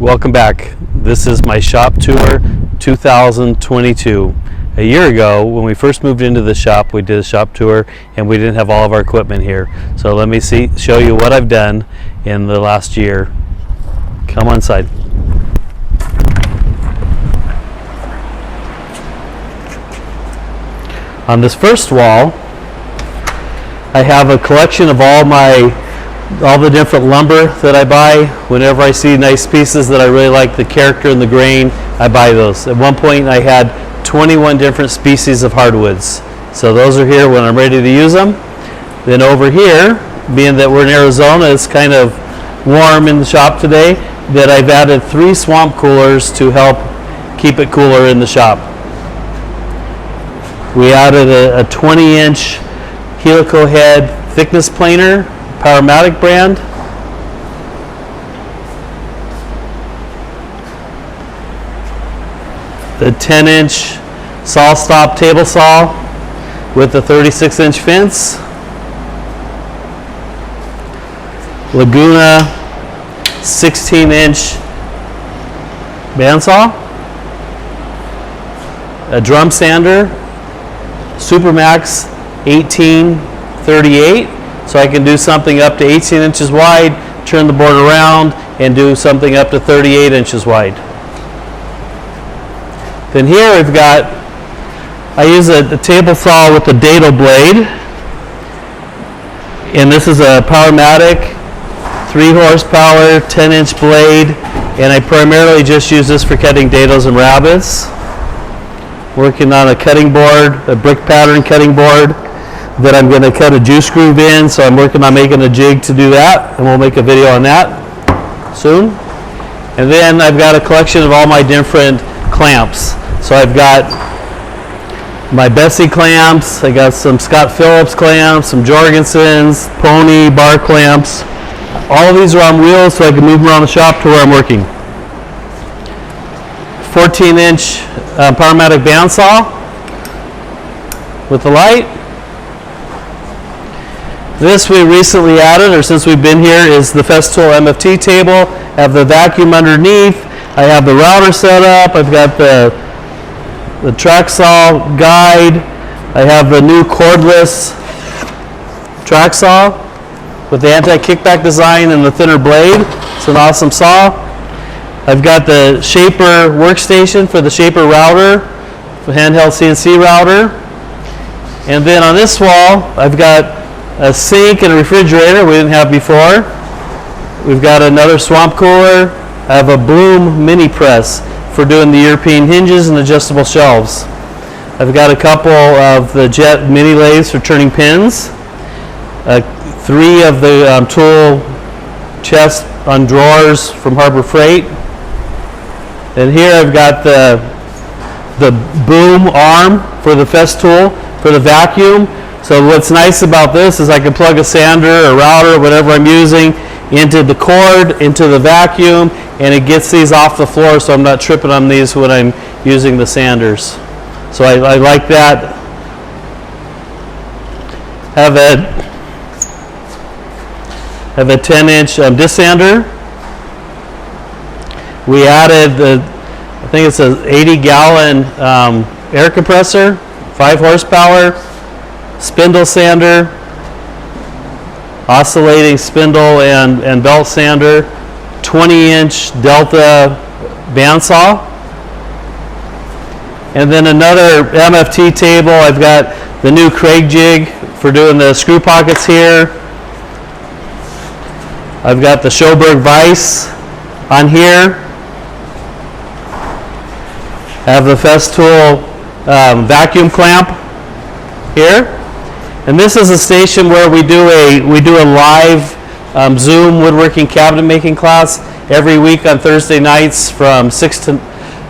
Welcome back. This is my shop tour 2022. A year ago, when we first moved into the shop, we did a shop tour and we didn't have all of our equipment here. So let me show you what I've done in the last year. Come on inside. On this first wall, I have a collection of all the different lumber that I buy. Whenever I see nice pieces that I really like the character and the grain, I buy those. At one point I had 21 different species of hardwoods. So those are here when I'm ready to use them. Then over here, being that we're in Arizona, it's kind of warm in the shop today, that I've added 3 swamp coolers to help keep it cooler in the shop. We added a 20-inch helical head thickness planer, Powermatic brand. The 10-inch saw stop table saw with the 36-inch fence. Laguna 16-inch bandsaw. A drum sander, Supermax 1838. So I can do something up to 18 inches wide, turn the board around, and do something up to 38 inches wide. Then here we've got, I use a table saw with a dado blade. And this is a Powermatic 3 horsepower, 10-inch blade. And I primarily just use this for cutting dados and rabbits. Working on a cutting board, a brick pattern cutting board that I'm going to cut a juice groove in, so I'm working on making a jig to do that, and we'll make a video on that soon. And then I've got a collection of all my different clamps. So I've got my Bessie clamps, I got some Scott Phillips clamps, some Jorgensen's, Pony bar clamps. All of these are on wheels so I can move them around the shop to where I'm working. 14-inch Powermatic bandsaw with the light. This we recently added, or since we've been here, is the Festool Mft Table. I have the vacuum underneath. I have the router set up. I've got the track saw guide. I have the new cordless track saw with the anti-kickback design and the thinner blade. It's an awesome saw. I've got the Shaper workstation for the Shaper router, the handheld CNC router. And then on this wall, I've got a sink and a refrigerator we didn't have before. We've got another swamp cooler. I have a Bloom mini press for doing the European hinges and adjustable shelves. I've got a couple of the Jet mini lathes for turning pins. 3 of the tool chests on drawers from Harbor Freight. And here I've got the boom arm for the Festool for the vacuum. So what's nice about this is I can plug a sander, a router, whatever I'm using, into the cord, into the vacuum, and it gets these off the floor so I'm not tripping on these when I'm using the sanders. So I like that. Have a 10-inch disc sander. We added I think it's an 80-gallon air compressor, 5 horsepower. Spindle sander, oscillating spindle and belt sander, 20-inch Delta bandsaw, and then another MFT table. I've got the new Craig jig for doing the screw pockets here. I've got the Schoberg vise on here. I have the Festool vacuum clamp here. And this is a station where we do a live Zoom woodworking cabinet making class every week on Thursday nights from 6 to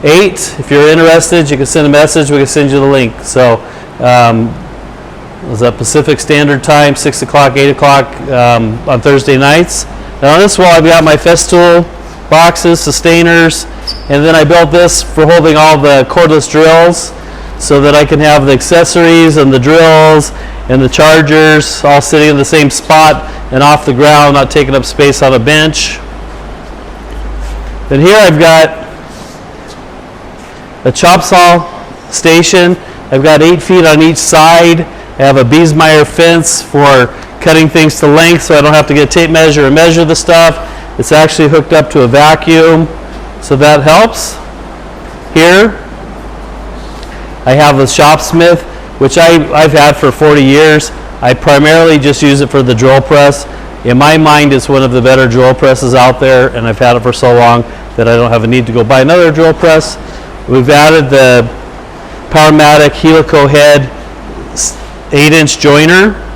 8. If you're interested, you can send a message. We can send you the link. So is that Pacific Standard Time, 6 o'clock, 8 o'clock on Thursday nights. Now on this wall, I've got my Festool boxes, sustainers, and then I built this for holding all the cordless drills so that I can have the accessories and the drills and the chargers all sitting in the same spot and off the ground, not taking up space on a bench. Then here I've got a chop saw station. I've got 8 feet on each side. I have a Biesmeyer fence for cutting things to length so I don't have to get a tape measure and measure the stuff. It's actually hooked up to a vacuum, so that helps. Here I have the Shopsmith, which I've had for 40 years. I primarily just use it for the drill press. In my mind, it's one of the better drill presses out there, and I've had it for so long that I don't have a need to go buy another drill press. We've added the Powermatic Helico head 8-inch joiner.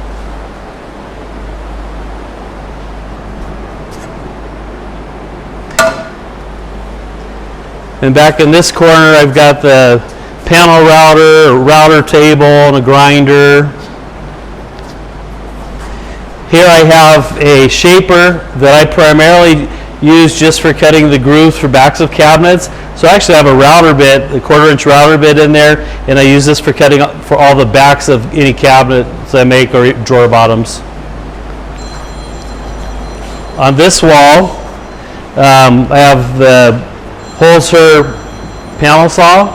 And back in this corner, I've got the panel router, a router table, and a grinder. Here I have a shaper that I primarily use just for cutting the grooves for backs of cabinets. So I actually have a router bit, a 1/4-inch router bit in there, and I use this for cutting for all the backs of any cabinets I make or drawer bottoms. On this wall, I have the Holzer panel saw,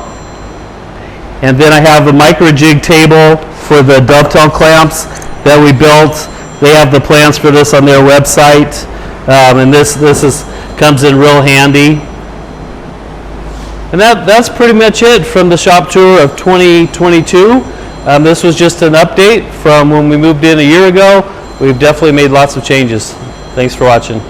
and then I have the micro jig table for the dovetail clamps that we built. They have the plans for this on their website, and this comes in real handy. And that's pretty much it from the shop tour of 2022. This was just an update from when we moved in a year ago. We've definitely made lots of changes. Thanks for watching.